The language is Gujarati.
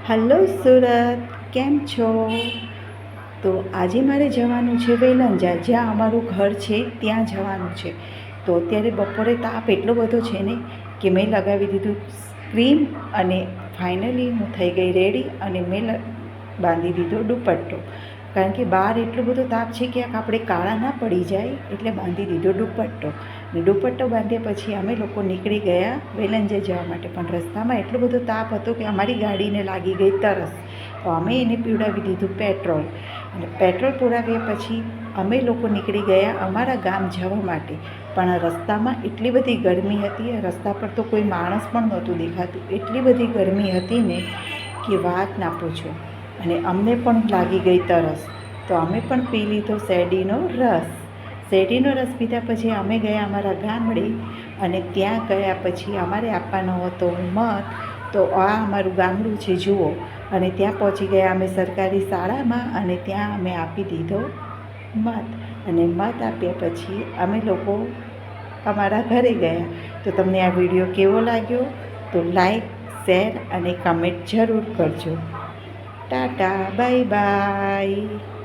હલો સુરત, કેમ છો? તો આજે મારે જવાનું છે વેલંજા, જ્યાં અમારું ઘર છે ત્યાં જવાનું છે. તો અત્યારે બપોરે તાપ એટલો બધો છે ને કે મેં લગાવી દીધું ક્રીમ અને ફાઇનલી હું થઈ ગઈ રેડી અને મેં બાંધી દીધો દુપટ્ટો. કારણ કે બહાર એટલો બધો તાપ છે કે આપણે કાળા ના પડી જાય, એટલે બાંધી દીધો દુપટ્ટો. ને દુપટ્ટો બાંધ્યા પછી અમે લોકો નીકળી ગયા વેલંજા જવા માટે. પણ રસ્તામાં એટલો બધો તાપ હતો કે અમારી ગાડીને લાગી ગઈ તરસ. તો અમે એને પીવડાવી દીધું પેટ્રોલ. અને પેટ્રોલ પુરાવ્યા પછી અમે લોકો નીકળી ગયા અમારા ગામ જવા માટે. પણ રસ્તામાં એટલી બધી ગરમી હતી, રસ્તા પર તો કોઈ માણસ પણ નહોતું દેખાતું. એટલી બધી ગરમી હતી ને કે વાત ના પૂછો. અને અમને પણ લાગી ગઈ તરસ, તો અમે પણ પી લીધો શેરડીનો રસ. શેરડીનો રસ પીધા પછી અમે ગયા અમારા ગામડે. અને ત્યાં ગયા પછી અમારે આપવાનો હતો મત. તો આ અમારું ગામડું છે જુઓ. અને ત્યાં પહોંચી ગયા અમે સરકારી શાળામાં, અને ત્યાં અમે આપી દીધો મત. અને મત આપ્યા પછી અમે લોકો અમારા ઘરે ગયા. તો તમને આ વિડીયો કેવો લાગ્યો તો લાઈક, શેર અને કમેન્ટ જરૂર કરજો. Tata, bye bye.